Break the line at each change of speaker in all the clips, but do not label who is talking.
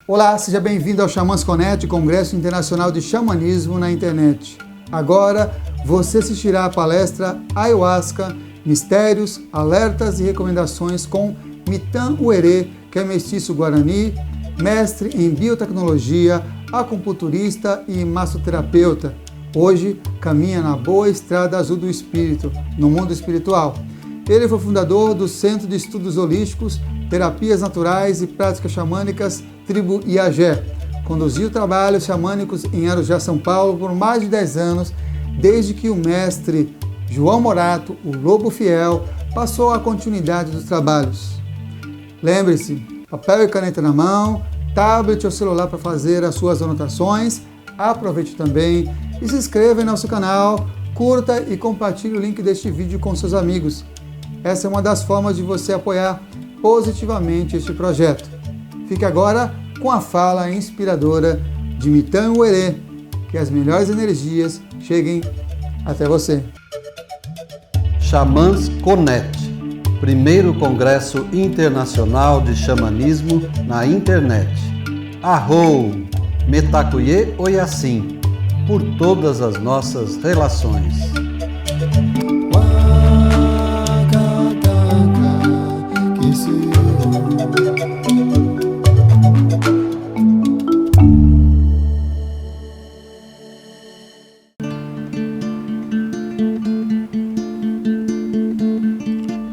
Olá, seja bem-vindo ao Xamãs Connect, Congresso Internacional de Xamanismo na internet. Agora, você assistirá à palestra Ayahuasca, Mistérios, Alertas e Recomendações com Mitan Uerê, que é mestiço guarani, mestre em biotecnologia, acupunturista e massoterapeuta. Hoje, caminha na boa estrada azul do espírito, no mundo espiritual. Ele foi fundador do Centro de Estudos Holísticos, Terapias Naturais e Práticas Xamânicas, Tribo Iagé. Conduziu trabalhos xamânicos em Arujá, São Paulo, por mais de 10 anos, desde que o mestre João Morato, o Lobo Fiel, passou a continuidade dos trabalhos. Lembre-se, papel e caneta na mão, tablet ou celular para fazer as suas anotações. Aproveite também e se inscreva em nosso canal, curta e compartilhe o link deste vídeo com seus amigos. Essa é uma das formas de você apoiar positivamente este projeto. Fique agora com a fala inspiradora de Mitan Uerê, que as melhores energias cheguem até você.
Xamãs Connect, primeiro Congresso Internacional de Xamanismo na internet. Arrou, Metacuye Oyassim, por todas as nossas relações.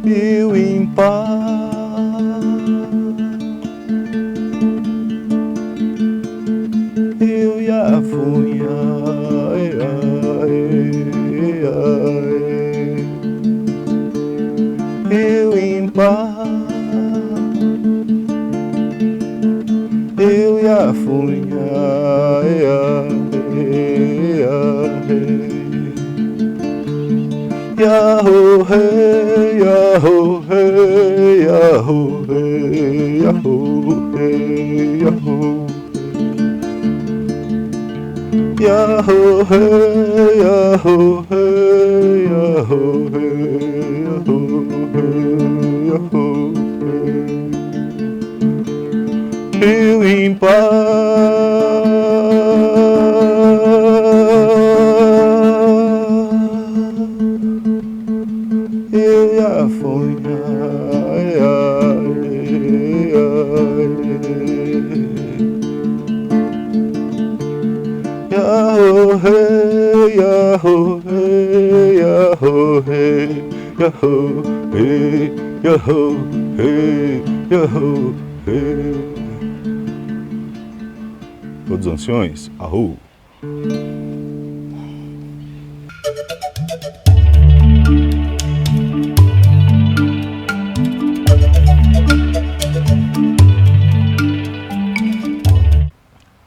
Eu em paz, eu e a funha, eu em paz, eu e a funha, Yahoo, hey, Yahoo, hey, Yahoo, hey, Yahoo, hey, Yahoo. Yahoo, hey, Yahoo, hey, Yahoo, hey, Yahoo, hey, Yahoo, hey. Eu em paz. Eu e a funha, Yahoo, hey, Yahoo, hey, Yahoo, hey, Yahoo, hey, Yahoo, hey, Yahoo, hey. Todos os anciões, arru.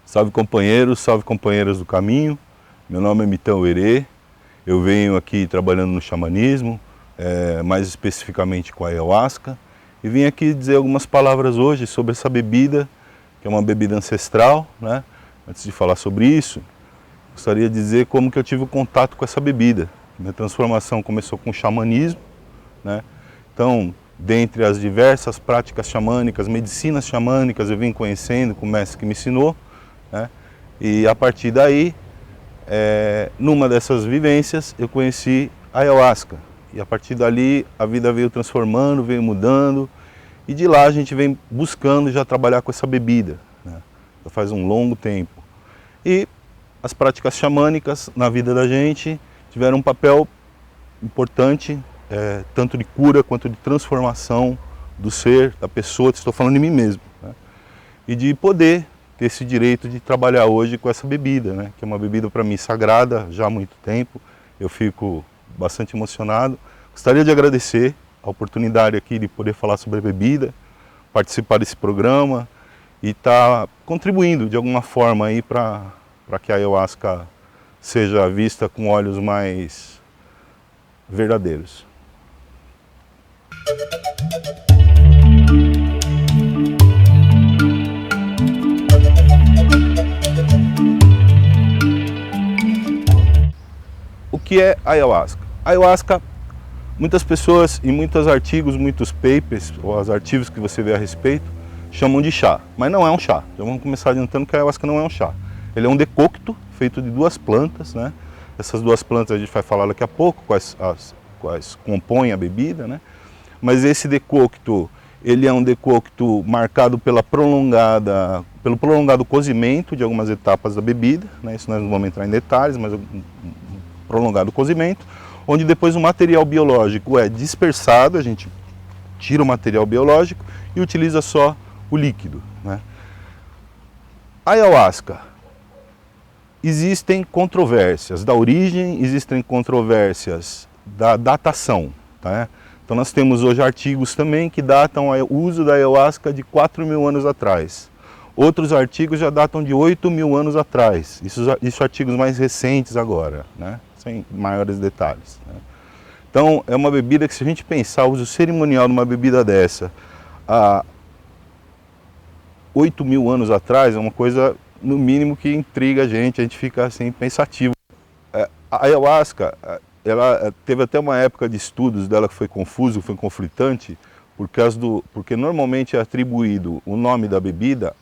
Salve companheiros, salve companheiras do caminho. Meu nome é Mitan Uerê. Eu venho aqui trabalhando no xamanismo, mais especificamente com a Ayahuasca, e vim aqui dizer algumas palavras hoje sobre essa bebida, que é uma bebida ancestral, né? Antes de falar sobre isso, gostaria de dizer como que eu tive o contato com essa bebida. Minha transformação começou com o xamanismo, né? Então, dentre as diversas práticas xamânicas, medicinas xamânicas, eu vim conhecendo com o mestre que me ensinou, né? E a partir daí, numa dessas vivências, eu conheci a Ayahuasca. E a partir dali, a vida veio transformando, veio mudando. E de lá a gente vem buscando já trabalhar com essa bebida, né? Já faz um longo tempo. E as práticas xamânicas na vida da gente tiveram um papel importante, tanto de cura quanto de transformação do ser, da pessoa, estou falando de mim mesmo, né? E de poder ter esse direito de trabalhar hoje com essa bebida, né? Que é uma bebida para mim sagrada já há muito tempo. Eu fico bastante emocionado. Gostaria de agradecer a oportunidade aqui de poder falar sobre a bebida, participar desse programa e estar contribuindo de alguma forma aí para que a Ayahuasca seja vista com olhos mais verdadeiros. O que é Ayahuasca? Ayahuasca, muitas pessoas e muitos artigos, muitos papers, ou os artigos que você vê a respeito, chamam de chá, mas não é um chá. Já vamos começar adiantando que a ayahuasca não é um chá. Ele é um decocto feito de 2 plantas, né? Essas 2 plantas a gente vai falar daqui a pouco, quais compõem a bebida, né? Mas esse decocto, ele é um decocto marcado pelo prolongado cozimento de algumas etapas da bebida, né? Isso nós não vamos entrar em detalhes, mas um prolongado cozimento, onde depois o material biológico é dispersado, a gente tira o material biológico e utiliza só o líquido, né? A ayahuasca, existem controvérsias da origem, existem controvérsias da datação, tá? Então nós temos hoje artigos também que datam o uso da ayahuasca de 4.000 anos atrás. Outros artigos já datam de 8.000 anos atrás. Isso artigos mais recentes agora, né? Sem maiores detalhes, né? Então é uma bebida que, se a gente pensar o uso cerimonial de uma bebida dessa há 8.000 anos atrás, é uma coisa no mínimo que intriga a gente fica assim pensativo. A ayahuasca, ela teve até uma época de estudos dela que foi confuso, foi conflitante, porque normalmente é atribuído o nome da bebida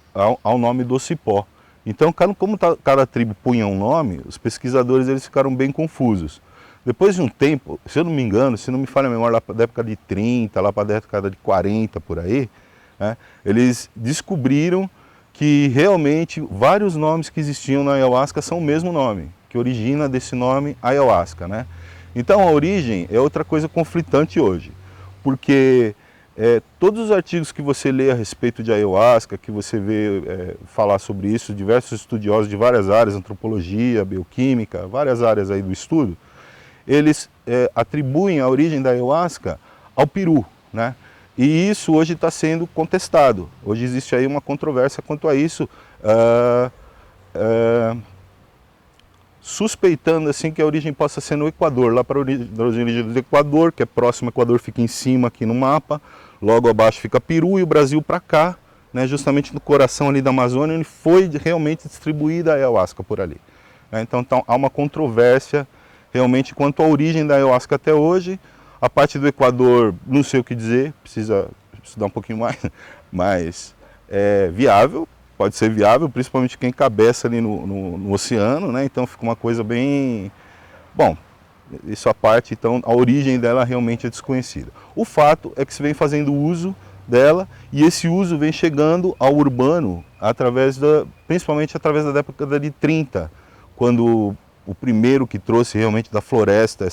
ao nome do cipó. Então, como cada tribo punha um nome, os pesquisadores eles ficaram bem confusos. Depois de um tempo, se eu não me engano, se não me falha a memória, lá da época de 30, lá para a década de 40, por aí, né, eles descobriram que realmente vários nomes que existiam na ayahuasca são o mesmo nome, que origina desse nome ayahuasca, né? Então a origem é outra coisa conflitante hoje, porque todos os artigos que você lê a respeito de ayahuasca, que você vê falar sobre isso, diversos estudiosos de várias áreas, antropologia, bioquímica, várias áreas aí do estudo, eles atribuem a origem da ayahuasca ao peru, né? E isso hoje está sendo contestado. Hoje existe aí uma controvérsia quanto a isso, suspeitando assim que a origem possa ser no Equador, lá para a origem do Equador, que é próximo ao Equador, fica em cima aqui no mapa, logo abaixo fica Peru e o Brasil para cá, né, justamente no coração ali da Amazônia, onde foi realmente distribuída a ayahuasca por ali. Então há uma controvérsia realmente quanto à origem da ayahuasca até hoje. A parte do Equador, não sei o que dizer, precisa estudar um pouquinho mais, mas é viável, pode ser viável, principalmente quem cabeça ali no oceano, né? Então fica uma coisa bem... Bom, isso à parte, então a origem dela realmente é desconhecida. O fato é que se vem fazendo uso dela e esse uso vem chegando ao urbano, principalmente através da década de 30, quando o primeiro que trouxe realmente da floresta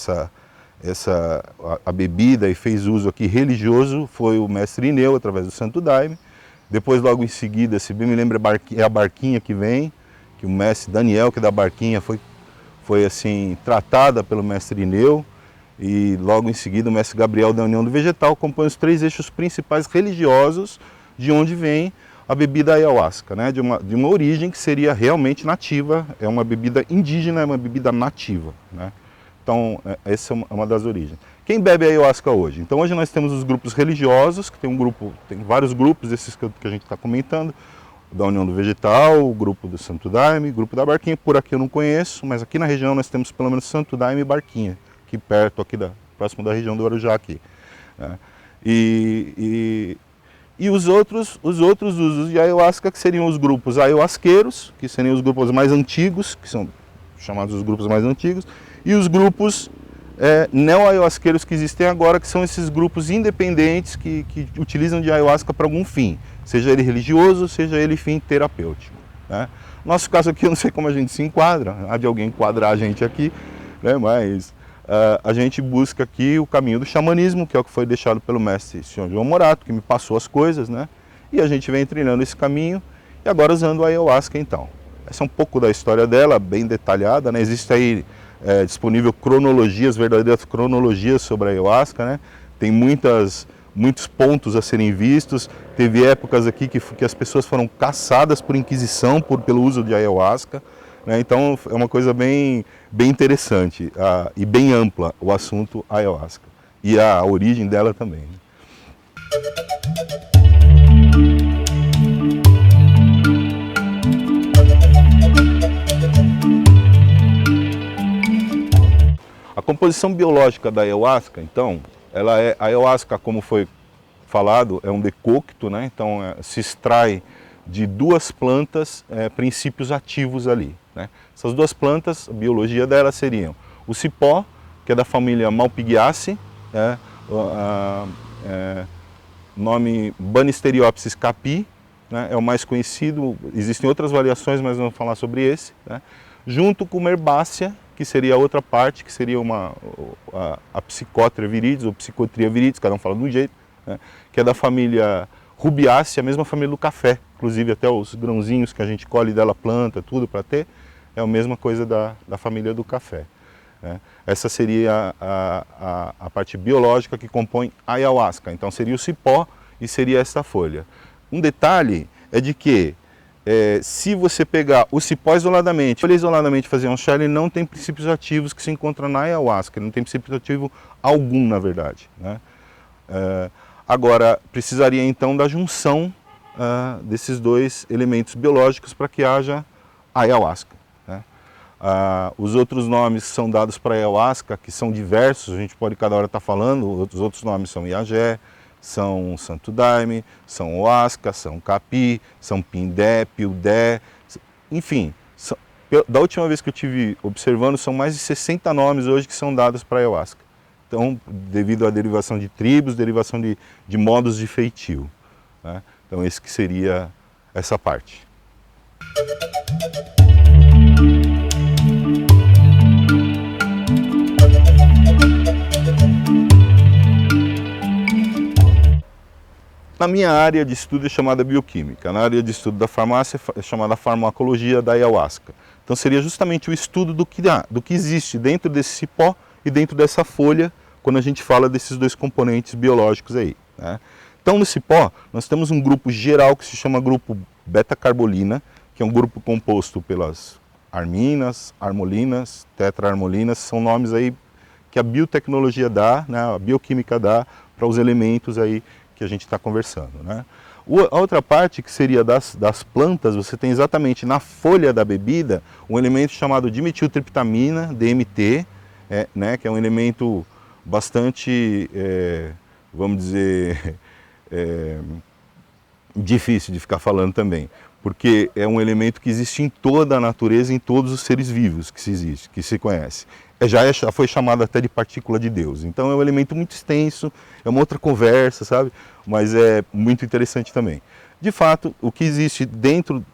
a bebida e fez uso aqui religioso foi o mestre Ineu, através do Santo Daime. Depois, logo em seguida, se bem me lembro, é a barquinha que vem, que o mestre Daniel, que é da barquinha, foi assim, tratada pelo mestre Ineu. E logo em seguida o mestre Gabriel da União do Vegetal compõe os 3 eixos principais religiosos de onde vem a bebida ayahuasca, né? de uma origem que seria realmente nativa, é uma bebida indígena, é uma bebida nativa, né? Então, essa é uma das origens. Quem bebe ayahuasca hoje? Então, hoje nós temos os grupos religiosos, que tem vários grupos, esses que a gente está comentando, da União do Vegetal, o grupo do Santo Daime, o grupo da Barquinha, por aqui eu não conheço, mas aqui na região nós temos pelo menos Santo Daime e Barquinha, aqui perto, próximo da região do Arujá aqui, né? E os outros usos de ayahuasca, que seriam os grupos ayahuasqueiros, que seriam os grupos mais antigos, que são chamados os grupos mais antigos, e os grupos neo-ayahuasqueiros que existem agora, que são esses grupos independentes que utilizam de ayahuasca para algum fim, seja ele religioso, seja ele fim terapêutico, né? Nosso caso aqui, eu não sei como a gente se enquadra, há de alguém enquadrar a gente aqui, né? Mas a gente busca aqui o caminho do xamanismo, que é o que foi deixado pelo mestre Sr. João Morato, que me passou as coisas, né? E a gente vem trilhando esse caminho e agora usando a ayahuasca então. Essa é um pouco da história dela, bem detalhada, né? Existe aí disponível verdadeiras cronologias sobre a ayahuasca, né? Tem muitos pontos a serem vistos. Teve épocas aqui que as pessoas foram caçadas por inquisição pelo uso de ayahuasca, né? Então é uma coisa bem interessante e bem ampla o assunto ayahuasca e a origem dela também. A composição biológica da ayahuasca, então, a ayahuasca, como foi falado, é um decocto, né? Então se extrai de duas plantas princípios ativos ali, né? Essas duas plantas, a biologia delas seriam o cipó, que é da família Malpighiaceae, nome Banisteriopsis capi, né? É o mais conhecido, existem outras variações, mas não vou falar sobre esse, né? Junto com uma herbácea, que seria a outra parte, que seria a Psicotria viridis, ou Psicotria viridis, cada um fala de um jeito, né? Que é da família Rubiaceae, a mesma família do café, inclusive até os grãozinhos que a gente colhe dela, planta, tudo para ter, é a mesma coisa da família do café, né? Essa seria a parte biológica que compõe a ayahuasca, então seria o cipó e seria essa folha. Um detalhe é de que se você pegar o cipó isoladamente, a folha isoladamente fazer um chá, ele não tem princípios ativos que se encontram na ayahuasca, ele não tem princípio ativo algum, na verdade, né? Agora, precisaria então da junção desses dois elementos biológicos para que haja ayahuasca, né? Os outros nomes que são dados para ayahuasca, que são diversos, a gente pode cada hora estar falando, os outros nomes são Iagé, são Santo Daime, são Oasca, são Capi, são Pindé, Pildé, enfim, da última vez que eu estive observando, são mais de 60 nomes hoje que são dados para ayahuasca. Então, devido à derivação de tribos, derivação de modos de feitio, né? Então, esse que seria essa parte. Na minha área de estudo é chamada bioquímica, na área de estudo da farmácia é chamada farmacologia da ayahuasca. Então seria justamente o estudo do que existe dentro desse cipó e dentro dessa folha, quando a gente fala desses dois componentes biológicos aí, né? Então no cipó nós temos um grupo geral que se chama grupo beta-carbolina, que é um grupo composto pelas arminas, armolinas, tetraarmolinas, são nomes aí que a biotecnologia dá, né, a bioquímica dá para os elementos aí que a gente está conversando, né? A outra parte, que seria das plantas, você tem exatamente na folha da bebida um elemento chamado dimetiltriptamina, DMT, né, que é um elemento bastante, vamos dizer, difícil de ficar falando também, porque é um elemento que existe em toda a natureza, em todos os seres vivos que se conhece. Já foi chamado até de partícula de Deus. Então é um elemento muito extenso, é uma outra conversa, sabe? Mas é muito interessante também. De fato, o que existe dentro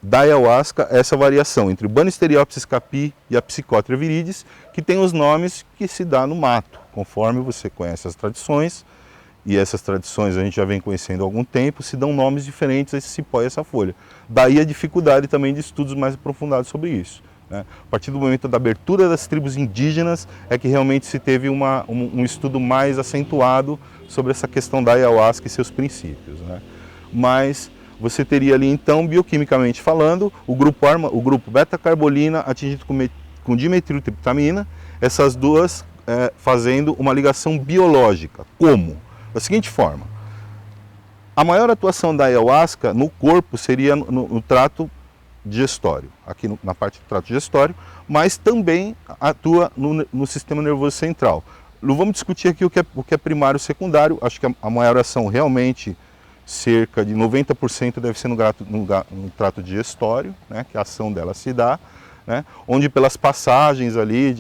da ayahuasca é essa variação entre o Banisteriopsis capi e a Psicotria viridis, que tem os nomes que se dá no mato, conforme você conhece as tradições, e essas tradições a gente já vem conhecendo há algum tempo, se dão nomes diferentes a esse cipó e essa folha. Daí a dificuldade também de estudos mais aprofundados sobre isso, né? A partir do momento da abertura das tribos indígenas é que realmente se teve um estudo mais acentuado sobre essa questão da ayahuasca e seus princípios, né? Mas você teria ali então, bioquimicamente falando, o grupo beta-carbolina atingido com dimetiltriptamina, essas duas fazendo uma ligação biológica. Como? Da seguinte forma: a maior atuação da ayahuasca no corpo seria no trato digestório, aqui na parte do trato digestório, mas também atua no sistema nervoso central. Vamos discutir aqui o que é primário e secundário. Acho que a maior ação realmente, cerca de 90% deve ser no trato digestório, né, que a ação dela se dá, né, onde pelas passagens ali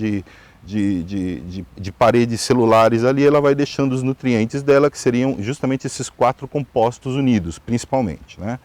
de paredes celulares ali, ela vai deixando os nutrientes dela, que seriam justamente esses 4 compostos unidos, principalmente, né?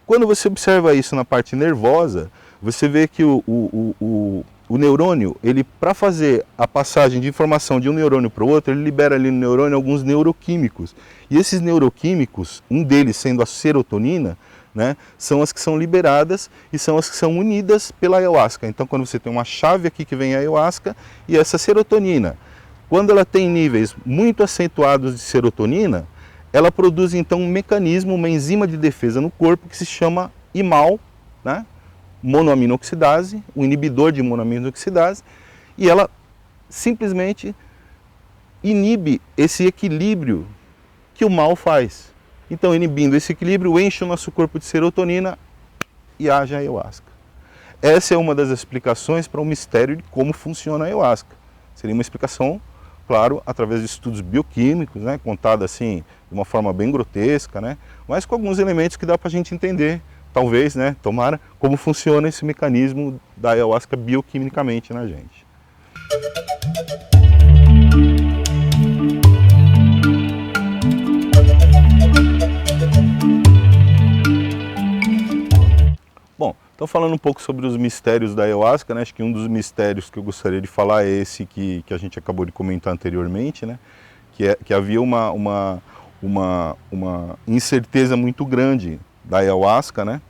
Quando você observa isso na parte nervosa, você vê que o neurônio, ele, para fazer a passagem de informação de um neurônio para o outro, ele libera ali no neurônio alguns neuroquímicos. E esses neuroquímicos, um deles sendo a serotonina, né, são as que são liberadas e são as que são unidas pela ayahuasca. Então, quando você tem uma chave aqui que vem a ayahuasca e essa serotonina, quando ela tem níveis muito acentuados de serotonina, ela produz então um mecanismo, uma enzima de defesa no corpo que se chama IMAL, né? Monoaminoxidase, um inibidor de monoaminoxidase, e ela simplesmente inibe esse equilíbrio que o mal faz. Então, inibindo esse equilíbrio, enche o nosso corpo de serotonina e age a ayahuasca. Essa é uma das explicações para o mistério de como funciona a ayahuasca. Seria uma explicação claro, através de estudos bioquímicos, né, contado assim de uma forma bem grotesca, né, mas com alguns elementos que dá para a gente entender, talvez, né, tomara, como funciona esse mecanismo da ayahuasca bioquimicamente na gente. Bom, então falando um pouco sobre os mistérios da ayahuasca, né, acho que um dos mistérios que eu gostaria de falar é esse que a gente acabou de comentar anteriormente, né, que havia uma incerteza muito grande da ayahuasca, né,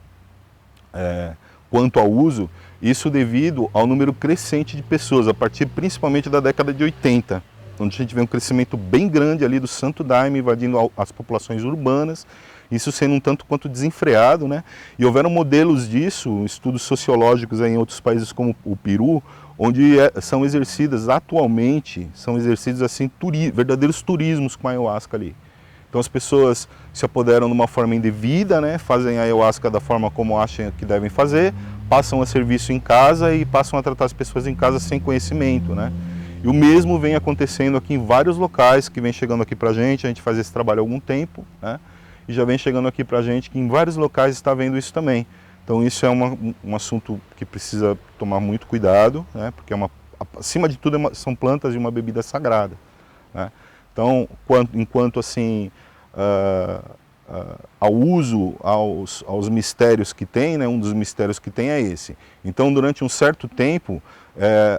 quanto ao uso, isso devido ao número crescente de pessoas, a partir principalmente da década de 80, onde a gente vê um crescimento bem grande ali do Santo Daime invadindo as populações urbanas, isso sendo um tanto quanto desenfreado, né? E houveram modelos disso, estudos sociológicos aí em outros países como o Peru, onde são exercidas atualmente, assim, verdadeiros turismos com a ayahuasca ali. Então as pessoas se apoderam de uma forma indevida, né? Fazem a ayahuasca da forma como acham que devem fazer, passam a serviço em casa e passam a tratar as pessoas em casa sem conhecimento, né? E o mesmo vem acontecendo aqui em vários locais que vem chegando aqui pra gente, a gente faz esse trabalho há algum tempo, né? E já vem chegando aqui pra gente que em vários locais está vendo isso também. Então isso é um assunto que precisa tomar muito cuidado, né? Porque acima de tudo são plantas e uma bebida sagrada, né? Então, enquanto assim, ao uso, aos mistérios que tem, né? Um dos mistérios que tem é esse. Então, durante um certo tempo,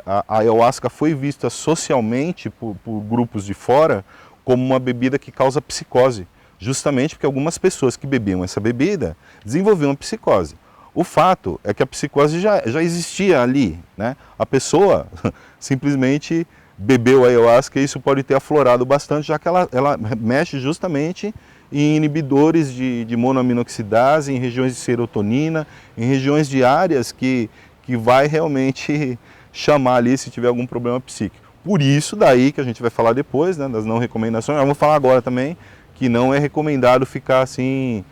a ayahuasca foi vista socialmente por grupos de fora como uma bebida que causa psicose, justamente porque algumas pessoas que bebiam essa bebida desenvolviam a psicose. O fato é que a psicose já existia ali, né? A pessoa simplesmente bebeu a ayahuasca e isso pode ter aflorado bastante, já que ela mexe justamente em inibidores de monoaminoxidase, em regiões de serotonina, em regiões de áreas que vai realmente chamar ali se tiver algum problema psíquico. Por isso daí que a gente vai falar depois, né, das não recomendações, eu vou falar agora também, que não é recomendado ficar assim,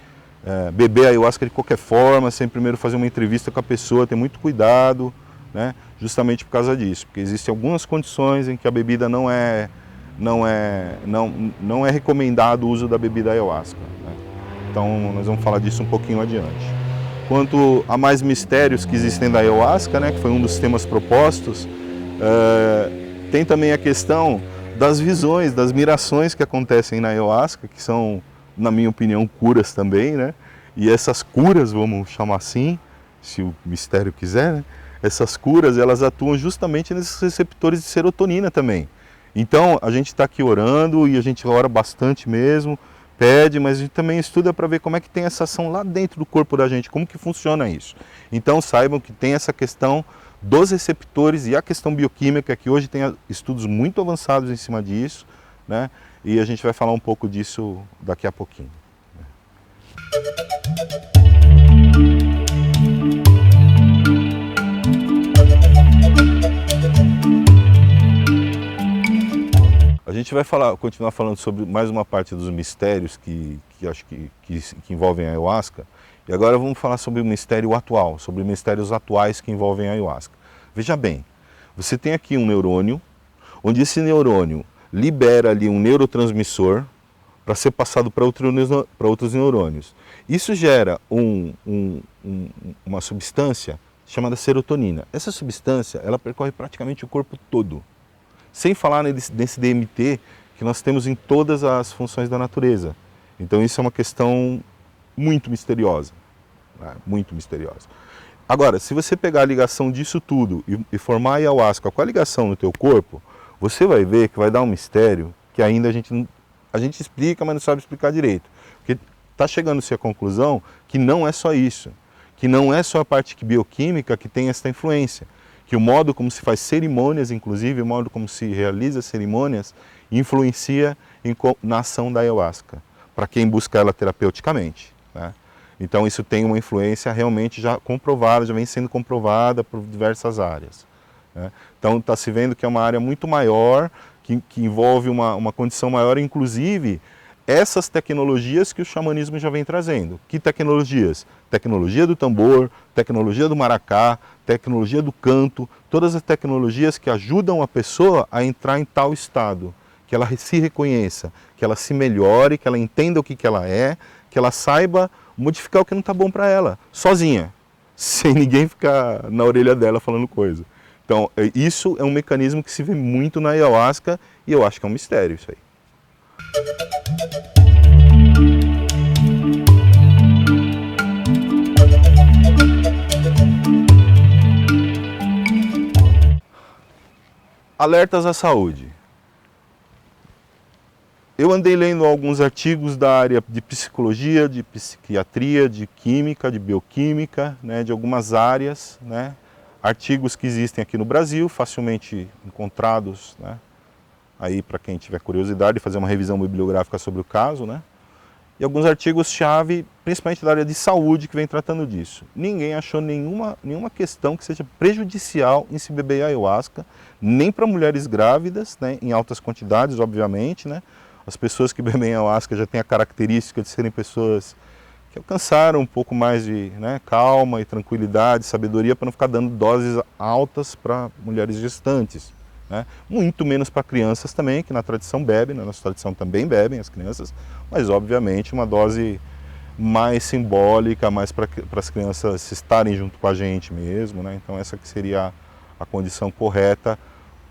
beber ayahuasca de qualquer forma, sem primeiro fazer uma entrevista com a pessoa, ter muito cuidado, né, justamente por causa disso, porque existem algumas condições em que a bebida não é recomendado o uso da bebida ayahuasca, né? Então nós vamos falar disso um pouquinho adiante. Quanto a mais mistérios que existem da ayahuasca, né, que foi um dos temas propostos, tem também a questão das visões, das mirações que acontecem na ayahuasca, que são, na minha opinião, curas também, né? E essas curas, vamos chamar assim, se o mistério quiser, né? Essas curas, elas atuam justamente nesses receptores de serotonina também. Então, a gente está aqui orando e a gente ora bastante mesmo, pede, mas a gente também estuda para ver como é que tem essa ação lá dentro do corpo da gente, como que funciona isso. Então, saibam que tem essa questão dos receptores e a questão bioquímica, que hoje tem estudos muito avançados em cima disso, né? E a gente vai falar um pouco disso daqui a pouquinho. A gente vai continuar falando sobre mais uma parte dos mistérios que acho que envolvem a ayahuasca. E agora vamos falar sobre o mistério atual, sobre mistérios atuais que envolvem a ayahuasca. Veja bem, você tem aqui um neurônio, onde esse neurônio libera ali um neurotransmissor para ser passado para outros neurônios. Isso gera uma substância chamada serotonina. Essa substância, ela percorre praticamente o corpo todo. Sem falar nesse DMT que nós temos em todas as funções da natureza. Então isso é uma questão muito misteriosa, né? Muito misteriosa. Agora, se você pegar a ligação disso tudo e formar a ayahuasca com a ligação no teu corpo, você vai ver que vai dar um mistério que ainda a gente explica, mas não sabe explicar direito. Porque está chegando-se à conclusão que não é só isso, que não é só a parte bioquímica que tem essa influência, que o modo como se faz cerimônias, inclusive, o modo como se realiza cerimônias, influencia na ação da ayahuasca, para quem busca ela terapeuticamente, né? Então isso tem uma influência realmente já comprovada, já vem sendo comprovada por diversas áreas, né? Então está se vendo que é uma área muito maior, que envolve uma condição maior, inclusive essas tecnologias que o xamanismo já vem trazendo. Que tecnologias? Tecnologia do tambor, tecnologia do maracá, tecnologia do canto, todas as tecnologias que ajudam a pessoa a entrar em tal estado, que ela se reconheça, que ela se melhore, que ela entenda o que ela é, que ela saiba modificar o que não está bom para ela, sozinha, sem ninguém ficar na orelha dela falando coisa. Então, isso é um mecanismo que se vê muito na ayahuasca e eu acho que é um mistério isso aí. Alertas à saúde. Eu andei lendo alguns artigos da área de psicologia, de psiquiatria, de química, de bioquímica, né, de algumas áreas, né, artigos que existem aqui no Brasil, facilmente encontrados, né, aí para quem tiver curiosidade, fazer uma revisão bibliográfica sobre o caso, né, e alguns artigos-chave, principalmente da área de saúde, que vem tratando disso. Ninguém achou nenhuma questão que seja prejudicial em se beber ayahuasca, nem para mulheres grávidas, né, em altas quantidades, obviamente, né. As pessoas que bebem ayahuasca já têm a característica de serem pessoas que alcançaram um pouco mais de, né, calma e tranquilidade, sabedoria, para não ficar dando doses altas para mulheres gestantes, né? Muito menos para crianças também, que na tradição bebem, na nossa tradição também bebem as crianças, mas obviamente uma dose mais simbólica, mais para as crianças estarem junto com a gente mesmo, né? Então essa que seria a condição correta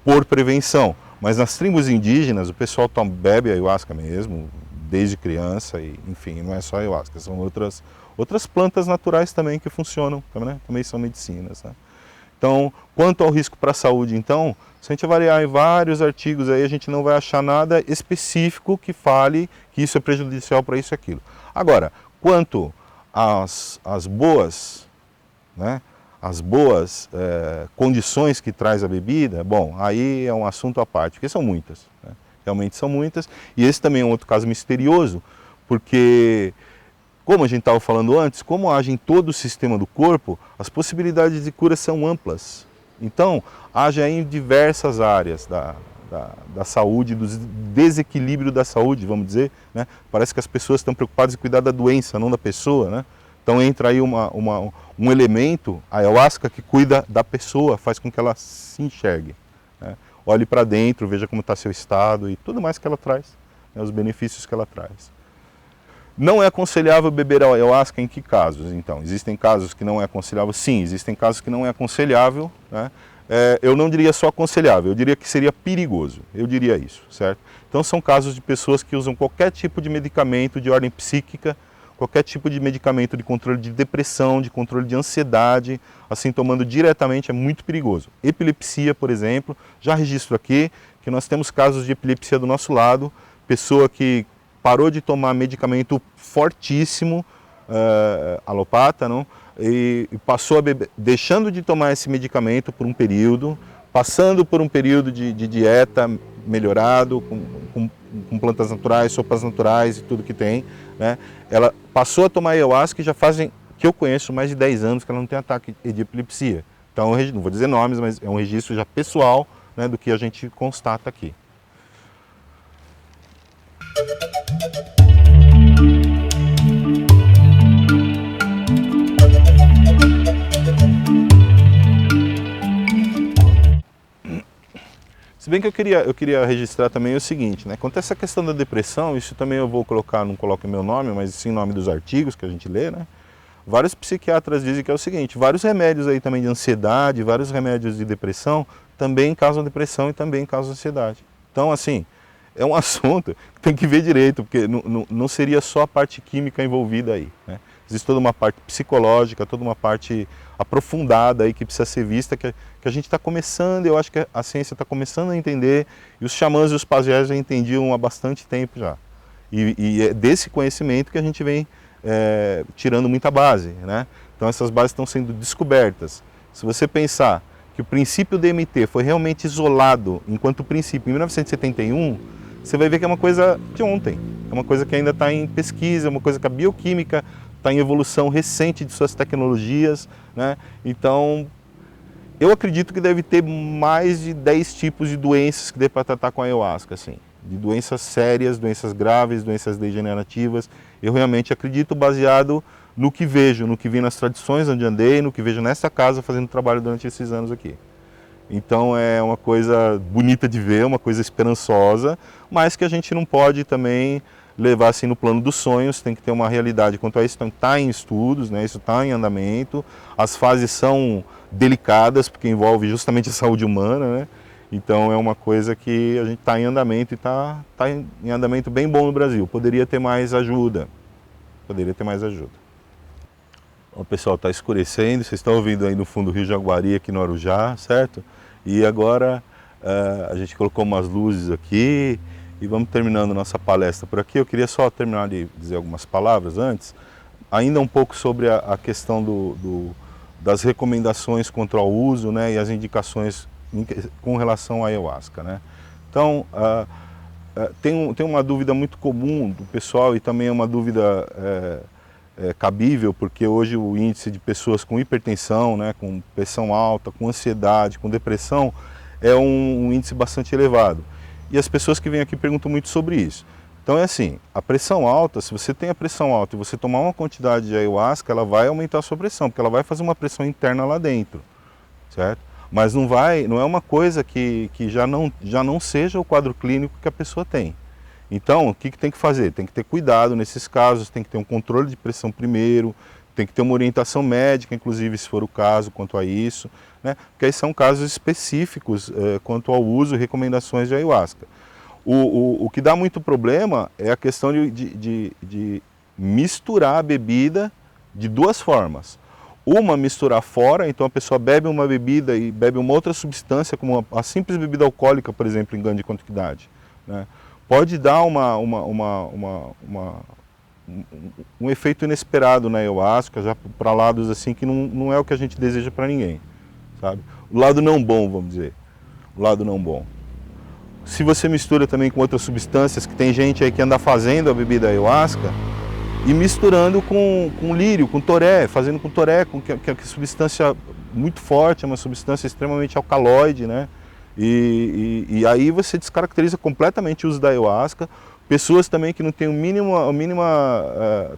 por prevenção. Mas nas tribos indígenas o pessoal bebe ayahuasca mesmo, desde criança, e enfim, não é só ayahuasca, são outras plantas naturais também que funcionam, né? Também são medicinas, né? Então, quanto ao risco para a saúde, então, se a gente avaliar em vários artigos aí, a gente não vai achar nada específico que fale que isso é prejudicial para isso e aquilo. Agora, quanto às boas, né, as boas condições que traz a bebida, bom, aí é um assunto à parte, porque são muitas, né? Realmente são muitas, e esse também é um outro caso misterioso, porque, como a gente estava falando antes, como age em todo o sistema do corpo, as possibilidades de cura são amplas. Então, age aí em diversas áreas da saúde, do desequilíbrio da saúde, vamos dizer, né? Parece que as pessoas estão preocupadas em cuidar da doença, não da pessoa, né? Então entra aí um elemento, a ayahuasca, que cuida da pessoa, faz com que ela se enxergue, né? Olhe para dentro, veja como está seu estado e tudo mais que ela traz, né? Os benefícios que ela traz. Não é aconselhável beber a ayahuasca em que casos, então? Existem casos que não é aconselhável? Sim, existem casos que não é aconselhável, né? Eu não diria só aconselhável, eu diria que seria perigoso, eu diria isso, certo? Então são casos de pessoas que usam qualquer tipo de medicamento de ordem psíquica, qualquer tipo de medicamento de controle de depressão, de controle de ansiedade, assim tomando diretamente é muito perigoso. Epilepsia, por exemplo, já registro aqui que nós temos casos de epilepsia do nosso lado, pessoa que parou de tomar medicamento fortíssimo, alopata, não? E passou a beber, deixando de tomar esse medicamento por um período, passando por um período de dieta melhorado, com plantas naturais, sopas naturais e tudo que tem, né? Ela passou a tomar ayahuasca e já fazem, que eu conheço, mais de 10 anos que ela não tem ataque de epilepsia. Então, não vou dizer nomes, mas é um registro já pessoal, né, do que a gente constata aqui. Se bem que eu queria registrar também o seguinte, né? Quanto a essa questão da depressão, isso também eu vou colocar, não coloco meu nome, mas sim o nome dos artigos que a gente lê, né? Vários psiquiatras dizem que é o seguinte, vários remédios aí também de ansiedade, vários remédios de depressão também causam depressão e também causam ansiedade. Então, assim, é um assunto que tem que ver direito, porque não seria só a parte química envolvida aí, né? Existe toda uma parte psicológica, toda uma parte aprofundada aí que precisa ser vista, que a gente está começando, eu acho que a ciência está começando a entender, e os xamãs e os pajés já entendiam há bastante tempo já. E é desse conhecimento que a gente vem tirando muita base, né? Então essas bases estão sendo descobertas. Se você pensar que o princípio DMT foi realmente isolado enquanto princípio em 1971, você vai ver que é uma coisa de ontem, é uma coisa que ainda está em pesquisa, é uma coisa que a bioquímica está em evolução recente de suas tecnologias, né? Então, eu acredito que deve ter mais de 10 tipos de doenças que dê para tratar com a ayahuasca, assim. de doenças sérias, doenças graves, doenças degenerativas. Eu realmente acredito baseado no que vejo, no que vi nas tradições onde andei, no que vejo nessa casa fazendo trabalho durante esses anos aqui. Então é uma coisa bonita de ver, uma coisa esperançosa, mas que a gente não pode também levar assim no plano dos sonhos, tem que ter uma realidade quanto a isso. Então está em estudos, né? Isso está em andamento, as fases são delicadas porque envolve justamente a saúde humana, né? Então é uma coisa que a gente está em andamento e está em andamento bem bom no Brasil. Poderia ter mais ajuda, O pessoal, está escurecendo, vocês estão ouvindo aí no fundo do Rio Jaguari, aqui no Arujá, certo? E agora a gente colocou umas luzes aqui e vamos terminando nossa palestra por aqui. Eu queria só terminar de dizer algumas palavras antes, ainda um pouco sobre a questão das recomendações contra o uso, né, e as indicações com relação à ayahuasca, né? Então, tem uma dúvida muito comum do pessoal e também é uma dúvida cabível, porque hoje o índice de pessoas com hipertensão, né, com pressão alta, com ansiedade, com depressão, é um índice bastante elevado. E as pessoas que vêm aqui perguntam muito sobre isso. Então é assim, a pressão alta, se você tem a pressão alta e você tomar uma quantidade de ayahuasca, ela vai aumentar a sua pressão, porque ela vai fazer uma pressão interna lá dentro, certo? Mas não é uma coisa que já não seja o quadro clínico que a pessoa tem. Então, o que tem que fazer? Tem que ter cuidado nesses casos, tem que ter um controle de pressão primeiro, tem que ter uma orientação médica, inclusive, se for o caso, quanto a isso, né? Porque aí são casos específicos quanto ao uso e recomendações de ayahuasca. O que dá muito problema é a questão de misturar a bebida de duas formas. Uma, misturar fora, então a pessoa bebe uma bebida e bebe uma outra substância, como a simples bebida alcoólica, por exemplo, em grande quantidade, né? Pode dar um efeito inesperado na ayahuasca, já para lados assim que não é o que a gente deseja para ninguém, sabe? O lado não bom, vamos dizer, o lado não bom. Se você mistura também com outras substâncias, que tem gente aí que anda fazendo a bebida ayahuasca e misturando com lírio, com toré, fazendo com toré, que é substância muito forte, é uma substância extremamente alcaloide, né? E aí você descaracteriza completamente o uso da ayahuasca. Pessoas também que não têm a mínima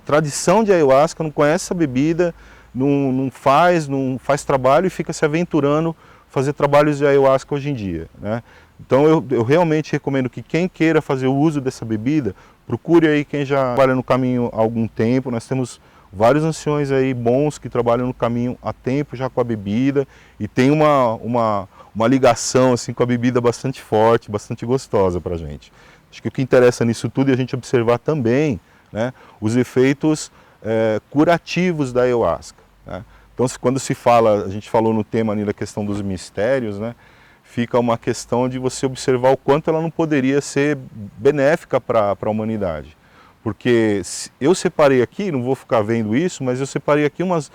tradição de ayahuasca, não conhecem essa bebida, não faz trabalho e fica se aventurando fazer trabalhos de ayahuasca hoje em dia, né? Então eu realmente recomendo que quem queira fazer o uso dessa bebida, procure aí quem já trabalha no caminho há algum tempo. Nós temos vários anciões aí bons que trabalham no caminho há tempo já com a bebida e tem uma ligação assim com a bebida bastante forte, bastante gostosa para a gente. Acho que o que interessa nisso tudo é a gente observar também, né, os efeitos curativos da ayahuasca, né? Então quando se fala, a gente falou no tema ali da questão dos mistérios, né, fica uma questão de você observar o quanto ela não poderia ser benéfica para a humanidade. Porque eu separei aqui, não vou ficar vendo isso, mas eu separei aqui umas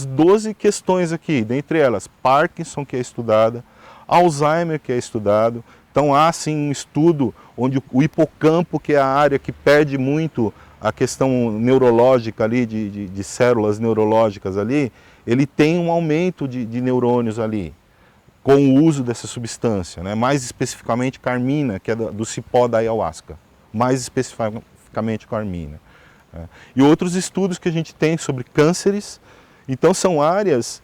12 questões aqui, dentre elas Parkinson, que é estudada, Alzheimer, que é estudado. Então há sim um estudo onde o hipocampo, que é a área que perde muito a questão neurológica ali, de células neurológicas ali, ele tem um aumento de neurônios ali, com o uso dessa substância, né? Mais especificamente carmina, que é do cipó da ayahuasca, mais especificamente carmina, né? E outros estudos que a gente tem sobre cânceres. Então são áreas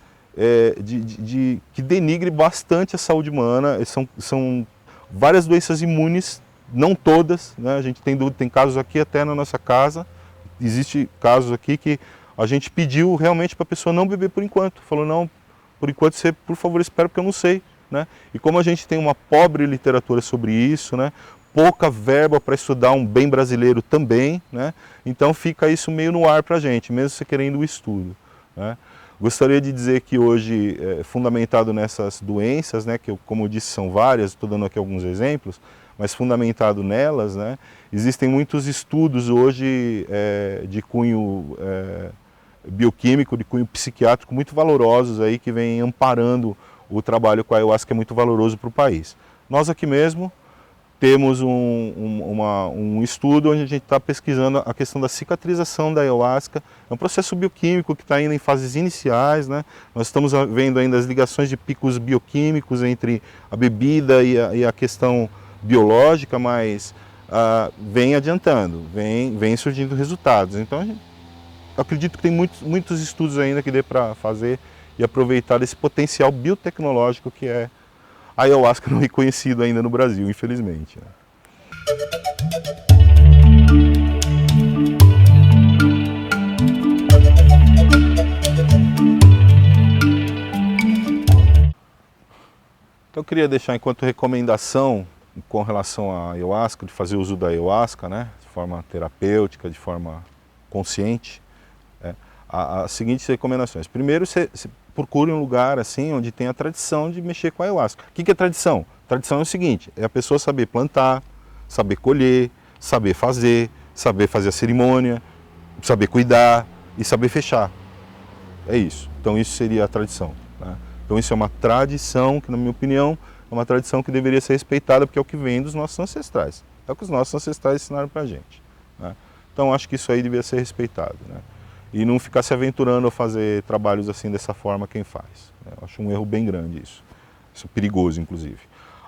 que denigrem bastante a saúde humana, são várias doenças imunes, não todas, né? A gente tem casos aqui até na nossa casa, existe casos aqui que a gente pediu realmente para a pessoa não beber por enquanto, falou não, por enquanto você, por favor, espera porque eu não sei, né? E como a gente tem uma pobre literatura sobre isso, né? Pouca verba para estudar um bem brasileiro também, né? Então fica isso meio no ar para a gente, mesmo você querendo o estudo, né? Gostaria de dizer que hoje, fundamentado nessas doenças, né, que como eu disse são várias, estou dando aqui alguns exemplos, mas fundamentado nelas, né, existem muitos estudos hoje de cunho bioquímico, de cunho psiquiátrico muito valorosos aí, que vêm amparando o trabalho com a ayahuasca, que é muito valoroso para o país. Nós aqui mesmo temos um estudo onde a gente está pesquisando a questão da cicatrização da ayahuasca. É um processo bioquímico que está ainda em fases iniciais, né? Nós estamos vendo ainda as ligações de picos bioquímicos entre a bebida e a questão biológica, mas vem adiantando, vem surgindo resultados. Então, eu acredito que tem muitos estudos ainda que dê para fazer e aproveitar esse potencial biotecnológico que é a ayahuasca não reconhecido ainda no Brasil, infelizmente. Né? Então eu queria deixar enquanto recomendação com relação à ayahuasca, de fazer uso da ayahuasca, né, de forma terapêutica, de forma consciente, as seguintes recomendações. Primeiro, você procure um lugar assim onde tem a tradição de mexer com a ayahuasca. O que é tradição? Tradição é o seguinte, é a pessoa saber plantar, saber colher, saber fazer a cerimônia, saber cuidar e saber fechar. É isso. Então isso seria a tradição. Né? Então isso é uma tradição que, na minha opinião, é uma tradição que deveria ser respeitada porque é o que vem dos nossos ancestrais. É o que os nossos ancestrais ensinaram pra gente. Né? Então acho que isso aí deveria ser respeitado. Né? E não ficar se aventurando a fazer trabalhos assim dessa forma quem faz. Né? Eu acho um erro bem grande isso. Isso é perigoso, inclusive.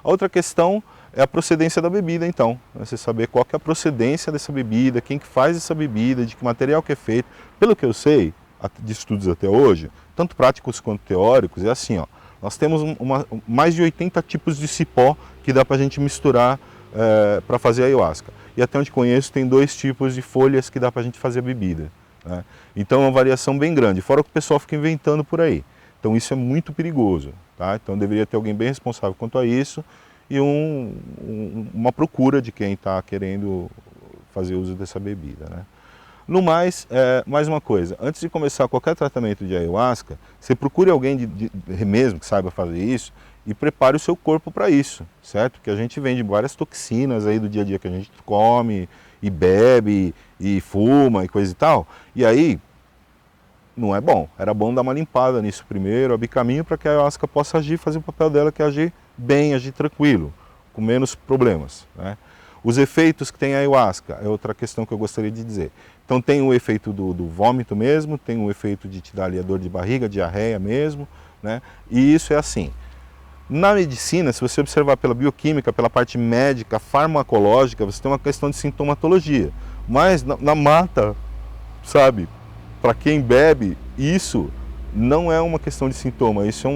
A outra questão é a procedência da bebida, então. Você saber qual que é a procedência dessa bebida, quem que faz essa bebida, de que material que é feito. Pelo que eu sei, de estudos até hoje, tanto práticos quanto teóricos, é assim, ó. Nós temos mais de 80 tipos de cipó que dá para a gente misturar para fazer a ayahuasca. E até onde conheço, tem 2 tipos de folhas que dá para a gente fazer a bebida. Né? Então é uma variação bem grande, fora o que o pessoal fica inventando por aí. Então isso é muito perigoso. Tá? Então deveria ter alguém bem responsável quanto a isso e uma procura de quem está querendo fazer uso dessa bebida. Né? No mais, mais uma coisa, antes de começar qualquer tratamento de ayahuasca, você procure alguém mesmo que saiba fazer isso e prepare o seu corpo para isso, certo? Porque a gente vende várias toxinas aí do dia a dia que a gente come e bebe e fuma e coisa e tal, e aí não é bom. Era bom dar uma limpada nisso primeiro, abrir caminho para que a ayahuasca possa agir, fazer o papel dela que é agir bem, agir tranquilo, com menos problemas. Né? Os efeitos que tem a ayahuasca é outra questão que eu gostaria de dizer. Então tem o efeito do vômito mesmo, tem o efeito de te dar ali a dor de barriga, diarreia mesmo, né? E isso é assim. Na medicina, se você observar pela bioquímica, pela parte médica, farmacológica, você tem uma questão de sintomatologia. Mas na mata, sabe, para quem bebe, isso não é uma questão de sintoma, isso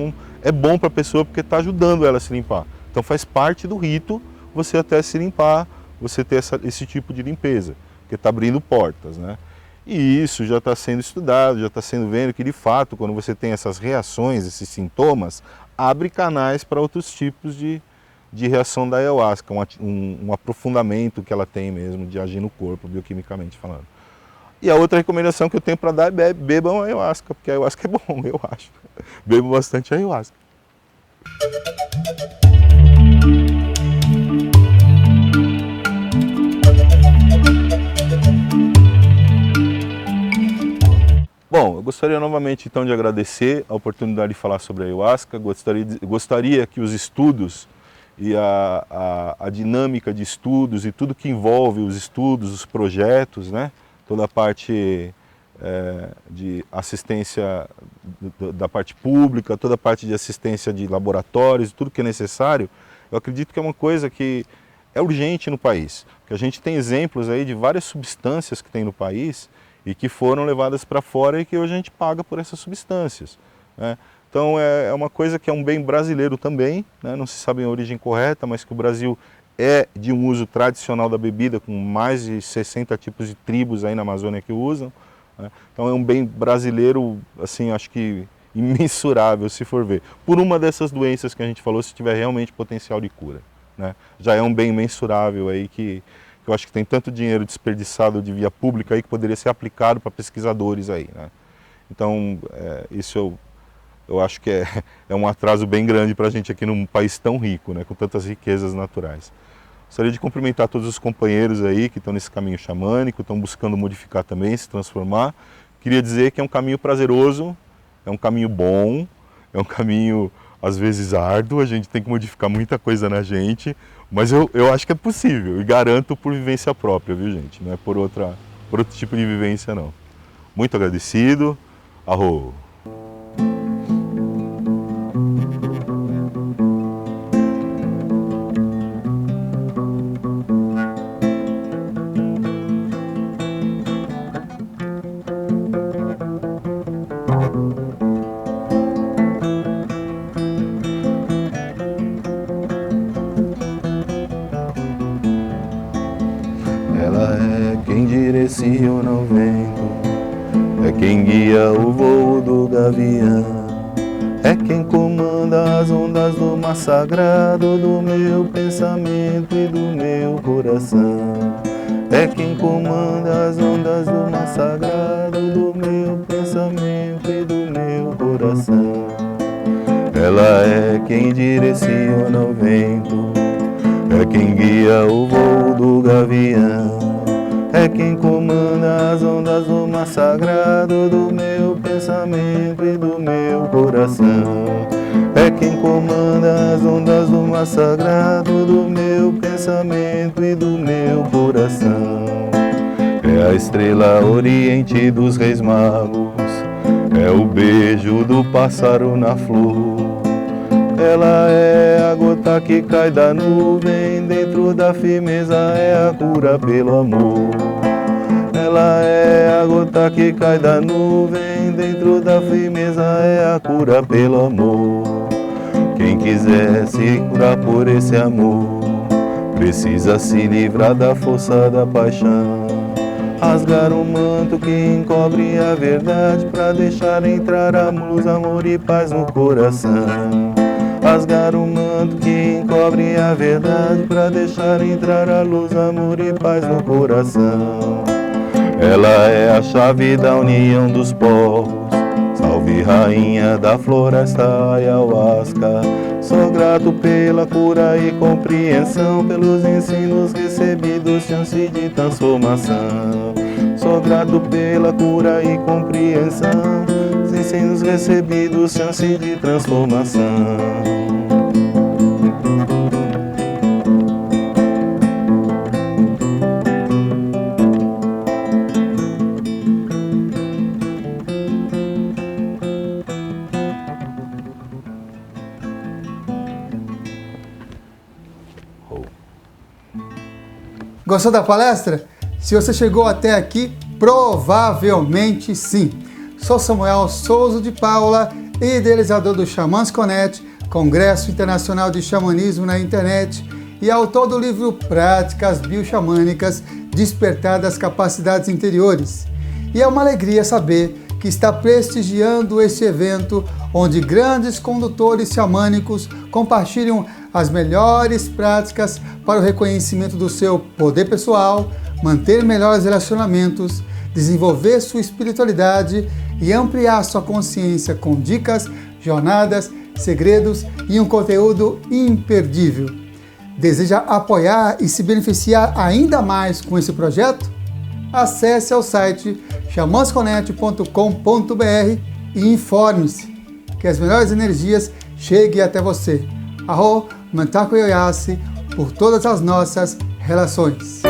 é bom para a pessoa porque está ajudando ela a se limpar. Então faz parte do rito você até se limpar, você ter esse tipo de limpeza, porque está abrindo portas, né? E isso já está sendo estudado, já está sendo vendo que de fato, quando você tem essas reações, esses sintomas, abre canais para outros tipos de reação da ayahuasca, um aprofundamento que ela tem mesmo de agir no corpo, bioquimicamente falando. E a outra recomendação que eu tenho para dar é bebam ayahuasca, porque a ayahuasca é bom, eu acho. Bebam bastante ayahuasca. Bom, eu gostaria novamente então de agradecer a oportunidade de falar sobre a ayahuasca. Gostaria que os estudos e a dinâmica de estudos e tudo que envolve os estudos, os projetos, né? Toda a parte de assistência da parte pública, toda a parte de assistência de laboratórios, tudo que é necessário, eu acredito que é uma coisa que é urgente no país. Porque a gente tem exemplos aí de várias substâncias que tem no país e que foram levadas para fora e que hoje a gente paga por essas substâncias. Né? Então é uma coisa que é um bem brasileiro também, né? Não se sabe a origem correta, mas que o Brasil é de um uso tradicional da bebida, com mais de 60 tipos de tribos aí na Amazônia que usam. Né? Então é um bem brasileiro, assim, acho que imensurável se for ver. Por uma dessas doenças que a gente falou, se tiver realmente potencial de cura. Né? Já é um bem mensurável aí que eu acho que tem tanto dinheiro desperdiçado de via pública aí que poderia ser aplicado para pesquisadores aí. Né? Então, isso eu acho que é um atraso bem grande para a gente aqui num país tão rico, né? Com tantas riquezas naturais. Gostaria de cumprimentar todos os companheiros aí que estão nesse caminho xamânico, estão buscando modificar também, se transformar. Queria dizer que é um caminho prazeroso, é um caminho bom, é um caminho às vezes árduo, a gente tem que modificar muita coisa na gente, mas eu acho que é possível e garanto por vivência própria, viu gente? Não é por outro tipo de vivência não. Muito agradecido. Arro! gavião. É quem comanda as ondas do mar sagrado do meu pensamento e do meu coração. É quem comanda as ondas do mar sagrado do meu pensamento e do meu coração. Ela é quem direciona o vento, é quem guia o voo do gavião. É quem comanda as ondas do mar sagrado do meu pensamento e do meu coração. É quem comanda as ondas do mar sagrado do meu pensamento e do meu coração. É a estrela oriente dos reis magos, é o beijo do pássaro na flor. Ela é a gota que cai da nuvem, dentro da firmeza é a cura pelo amor. Ela é a gota que cai da nuvem, dentro da firmeza é a cura pelo amor. Quem quiser se curar por esse amor, precisa se livrar da força da paixão. Rasgar o manto que encobre a verdade, pra deixar entrar a luz, amor e paz no coração. Rasgar o manto que encobre a verdade, pra deixar entrar a luz, amor e paz no coração. Ela é a chave da união dos povos, salve rainha da floresta ayahuasca. Sou grato pela cura e compreensão, pelos ensinos recebidos, chance de transformação. Sou grato pela cura e compreensão, os ensinos recebidos, chance de transformação.
Gostou da palestra? Se você chegou até aqui, provavelmente sim. Sou Samuel Souza de Paula, idealizador do Xamãs Connect, Congresso Internacional de Xamanismo na Internet, e autor do livro Práticas Bioxamânicas, Despertar das Capacidades Interiores. E é uma alegria saber que está prestigiando este evento, onde grandes condutores xamânicos compartilham as melhores práticas para o reconhecimento do seu poder pessoal, manter melhores relacionamentos, desenvolver sua espiritualidade e ampliar sua consciência com dicas, jornadas, segredos e um conteúdo imperdível. Deseja apoiar e se beneficiar ainda mais com esse projeto? Acesse ao site xamansconnect.com.br e informe-se que as melhores energias cheguem até você. Arro Mantaku Yoyasi, por todas as nossas relações.